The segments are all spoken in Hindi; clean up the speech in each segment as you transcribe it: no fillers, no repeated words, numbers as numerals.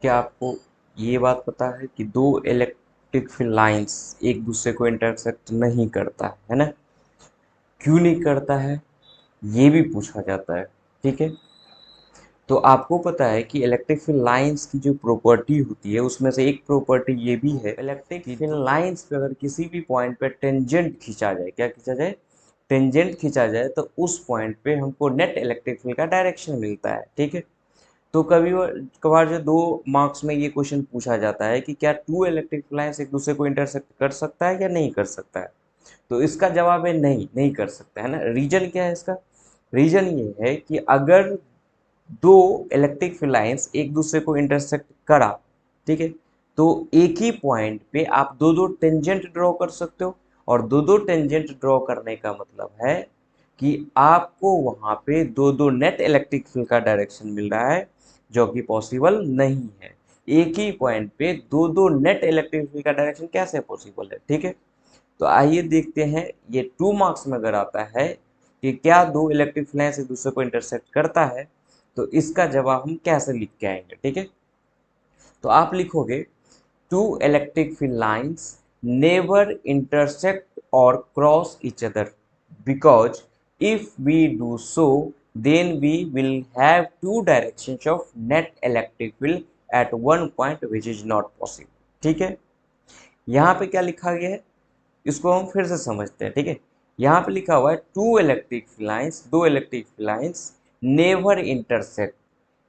क्या आपको ये बात पता है कि दो इलेक्ट्रिक फील्ड लाइंस एक दूसरे को इंटरसेक्ट नहीं करता है ना? क्यों नहीं करता है ये भी पूछा जाता है। ठीक है, तो आपको पता है कि इलेक्ट्रिक फील्ड लाइंस की जो प्रॉपर्टी होती है उसमें से एक प्रॉपर्टी ये भी है, इलेक्ट्रिक फील्ड लाइंस पे अगर किसी भी पॉइंट पे टेंजेंट खींचा जाए, क्या खींचा जाए? टेंजेंट खींचा जाए, तो उस पॉइंट पे हमको नेट इलेक्ट्रिक फील्ड का डायरेक्शन मिलता है। ठीक है, तो कभी कभार जो 2 मार्क्स में ये क्वेश्चन पूछा जाता है कि क्या टू इलेक्ट्रिक लाइंस एक दूसरे को इंटरसेक्ट कर सकता है या नहीं कर सकता है, तो इसका जवाब है नहीं, नहीं कर सकता है ना। रीजन क्या है इसका? रीजन ये है कि अगर दो इलेक्ट्रिक फील्ड लाइंस एक दूसरे को इंटरसेक्ट करा, ठीक है, तो एक ही पॉइंट पे आप दो दो टेंजेंट ड्रॉ कर सकते हो, और दो दो टेंजेंट ड्रॉ करने का मतलब है कि आपको वहां पे दो दो नेट इलेक्ट्रिक फील्ड का डायरेक्शन मिल रहा है, जो कि पॉसिबल नहीं है। एक ही पॉइंट पे दो दो नेट इलेक्ट्रिक फील्ड का डायरेक्शन कैसे पॉसिबल है? ठीक है, तो आइए देखते हैं, ये 2 मार्क्स में अगर आता है कि क्या दो इलेक्ट्रिक लाइंस एक दूसरे को इंटरसेक्ट करता है, तो इसका जवाब हम कैसे लिख के आएंगे? ठीक है, तो आप लिखोगे two electric field lines never intersect और cross each other because if we do so then we will have two directions of net electric field at one point which is not possible। ठीक है, यहाँ पे क्या लिखा गया है इसको हम फिर से समझते हैं। ठीक है, यहाँ पे लिखा हुआ है टू इलेक्ट्रिक लाइंस, दो इलेक्ट्रिक लाइंस नेवर इंटरसेक्ट,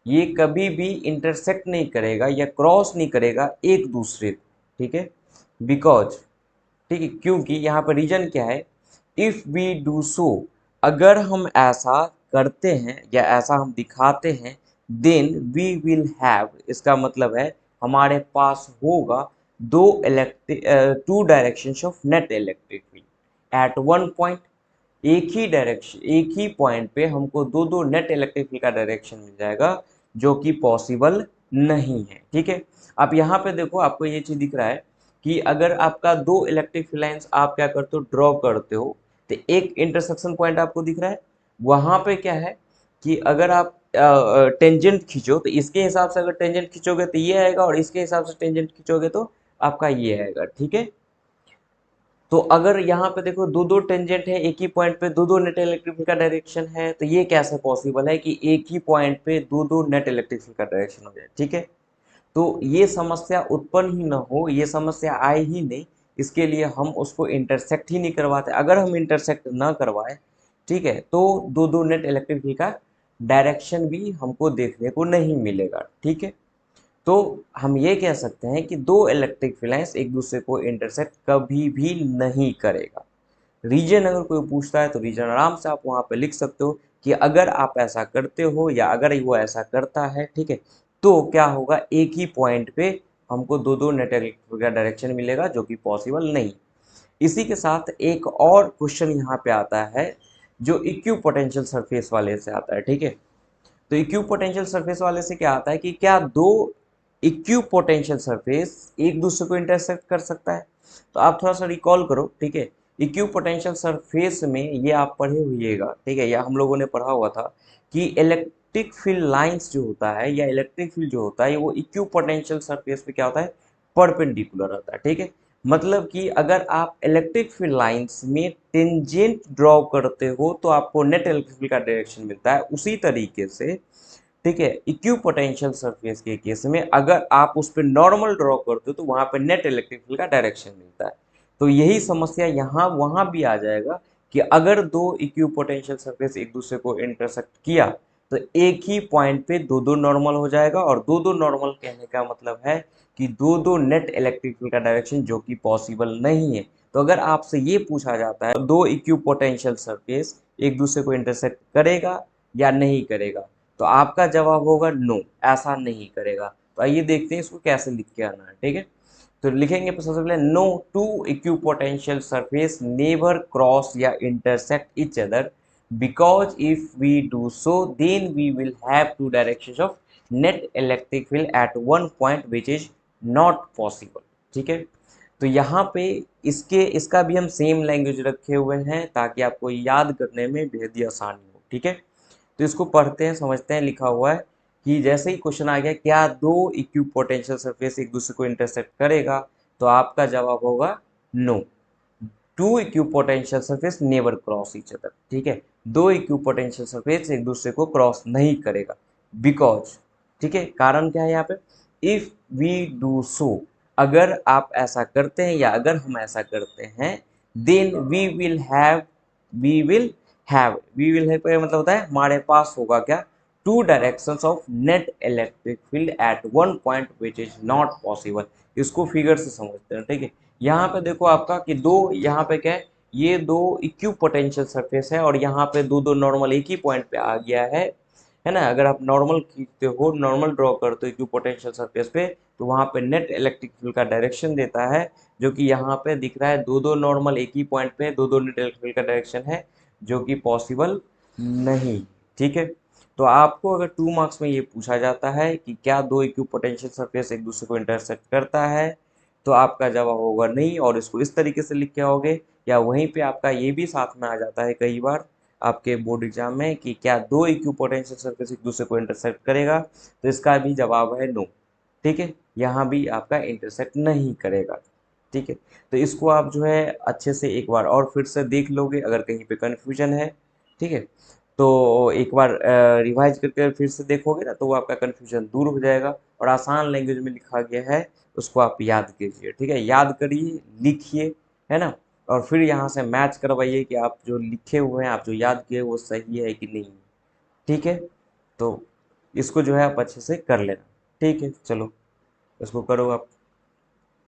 ये कभी भी इंटरसेक्ट नहीं करेगा या क्रॉस नहीं करेगा एक दूसरे को। ठीक है, बिकॉज, ठीक है, क्योंकि यहाँ पर रीजन क्या है? इफ वी डू सो, अगर हम ऐसा करते हैं या ऐसा हम दिखाते हैं, देन वी विल हैव, इसका मतलब है हमारे पास होगा दो electric to direction of net electric field at one point, एक ही डायरेक्शन, एक ही पॉइंट पे हमको दो दो नेट इलेक्ट्रिक फील्ड का डायरेक्शन मिल जाएगा, जो कि पॉसिबल नहीं है। ठीक है, अब यहाँ पे देखो आपको ये चीज दिख रहा है कि अगर आपका दो इलेक्ट्रिक फील्ड लाइंस आप क्या करते हो, ड्रॉ करते हो, तो एक इंटरसेक्शन पॉइंट आपको दिख रहा है, वहां पे क्या है कि अगर आप टेंजेंट खींचो, तो इसके हिसाब से अगर टेंजेंट खींचोगे तो ये आएगा, और इसके हिसाब से टेंजेंट खींचोगे तो आपका ये आएगा। ठीक है, तो अगर यहाँ पे देखो दो दो टेंजेंट है, एक ही पॉइंट पे दो दो नेट इलेक्ट्रिक फील्ड का डायरेक्शन है, तो ये कैसे पॉसिबल है कि एक ही पॉइंट पे दो दो नेट इलेक्ट्रिक फील्ड का डायरेक्शन हो जाए? ठीक है, तो ये समस्या उत्पन्न ही ना हो, ये समस्या आए ही नहीं, इसके लिए हम उसको इंटरसेक्ट ही नहीं करवाते। अगर हम इंटरसेक्ट ना करवाए, ठीक है, तो दो दो नेट इलेक्ट्रिक फील्ड का डायरेक्शन भी हमको देखने को नहीं मिलेगा। ठीक है, तो हम ये कह सकते हैं कि दो इलेक्ट्रिक फील्ड एक दूसरे को इंटरसेक्ट कभी भी नहीं करेगा। रीजन अगर कोई पूछता है तो रीजन आराम से आप वहां पे लिख सकते हो कि अगर आप ऐसा करते हो या अगर वो ऐसा करता है, ठीक है, तो क्या होगा, एक ही पॉइंट पे हमको दो दो नेट इलेक्ट्रिक का डायरेक्शन मिलेगा, जो कि पॉसिबल नहीं। इसी के साथ एक और क्वेश्चन यहाँ पे आता है जो इक्यू पोटेंशियल सरफेस वाले से आता है। ठीक है, तो इक्यू पोटेंशियल सरफेस वाले से क्या आता है कि क्या दो इक्यू पोटेंशियल सरफेस एक दूसरे को इंटरसेक्ट कर सकता है? तो आप थोड़ा सा रिकॉल करो। ठीक है, इक्यू पोटेंशियल सरफेस में ये आप पढ़े हुइएगा, ठीक है, या हम लोगों ने पढ़ा हुआ था कि इलेक्ट्रिक फील्ड लाइंस जो होता है या इलेक्ट्रिक फील्ड जो होता है वो इक्यू पोटेंशियल सरफेस पे क्या होता है, परपेंडिकुलर होता है। ठीक है, मतलब कि अगर आप इलेक्ट्रिक फील्ड लाइंस में टेंजेंट ड्रॉ करते हो तो आपको नेट इलेक्ट्रिक फील्ड का डायरेक्शन मिलता है। उसी तरीके से, ठीक है, इक्यू पोटेंशियल सरफेस के केस में अगर आप उस पर नॉर्मल ड्रॉ करते हो तो वहां पर नेट इलेक्ट्रिक फील्ड का डायरेक्शन मिलता है। तो यही समस्या यहाँ वहां भी आ जाएगा कि अगर दो इक्यू पोटेंशियल सरफेस एक दूसरे को इंटरसेक्ट किया, तो एक ही पॉइंट पे दो दो नॉर्मल हो जाएगा, और दो दो नॉर्मल कहने का मतलब है कि दो दो नेट इलेक्ट्रिक फील्ड का डायरेक्शन, जो कि पॉसिबल नहीं है। तो अगर आपसे ये पूछा जाता है दो इक्यू पोटेंशियल सरफेस एक दूसरे को इंटरसेक्ट करेगा या नहीं करेगा, तो आपका जवाब होगा नो, ऐसा नहीं करेगा। तो आइए देखते हैं इसको कैसे लिख के आना है। ठीक है, तो लिखेंगे सबसे पहले no two equipotential surface never cross या intersect each other because if we do so then we will have two directions of net electric field at one point which is not possible. ठीक है, तो यहाँ पे इसका भी हम सेम लैंग्वेज रखे हुए हैं ताकि आपको याद करने में बेहद ही आसानी हो। ठीक है, तो इसको पढ़ते हैं, समझते हैं। लिखा हुआ है कि जैसे ही क्वेश्चन आ गया क्या दो इक्वी पोटेंशियल सरफेस एक दूसरे को इंटरसेक्ट करेगा, तो आपका जवाब होगा no. Two equipotential surface never cross each other. ठीक है, दो इक्विपोटेंशियल सरफेस एक दूसरे को क्रॉस नहीं करेगा, बिकॉज, ठीक है, कारण क्या है यहाँ पे, इफ वी डू सो, अगर आप ऐसा करते हैं या अगर हम ऐसा करते हैं, देन वी विल हैव का मतलब होता है हमारे पास होगा क्या, two directions of net electric field at one point which is not possible. इसको फिगर से समझते हैं। ठीक है, यहाँ पे देखो आपका कि दो, यहाँ पे क्या है, ये दो इक्यू पोटेंशियल सरफेस है और यहाँ पे दो दो नॉर्मल एक ही पॉइंट पे आ गया है ना। अगर आप नॉर्मल खींचते हो, नॉर्मल ड्रॉ करते हो इक्यू पोटेंशियल सरफेस पे, तो वहाँ पे नेट इलेक्ट्रिक फील्ड का डायरेक्शन देता है, जो कि यहाँ पे दिख रहा है दो दो नॉर्मल एक ही पॉइंट पे दो दो नेट इलेक्ट्रिक फील्ड का डायरेक्शन है, जो कि पॉसिबल नहीं। ठीक है, तो आपको अगर 2 मार्क्स में ये पूछा जाता है कि क्या दो इक्वी पोटेंशियल सरफेस एक दूसरे को इंटरसेक्ट करता है, तो आपका जवाब होगा नहीं, और इसको इस तरीके से लिख के आओगे। या वहीं पे आपका ये भी साथ में आ जाता है कई बार आपके बोर्ड एग्जाम में कि क्या दो इक्वी पोटेंशियल सरफेस एक दूसरे को इंटरसेक्ट करेगा, तो इसका भी जवाब है नो। ठीक है, यहाँ भी आपका इंटरसेक्ट नहीं करेगा। ठीक है, तो इसको आप जो है अच्छे से एक बार और फिर से देख लोगे अगर कहीं पे कन्फ्यूजन है। ठीक है, तो एक बार रिवाइज करके फिर से देखोगे ना, तो वो आपका कन्फ्यूजन दूर हो जाएगा, और आसान लैंग्वेज में लिखा गया है उसको आप याद कीजिए। ठीक है, याद करिए, लिखिए, है ना, और फिर यहाँ से मैच करवाइए कि आप जो लिखे हुए हैं, आप जो याद किए वो सही है कि नहीं। ठीक है, तो इसको जो है आप अच्छे से कर लेना। ठीक है, चलो इसको करो आप।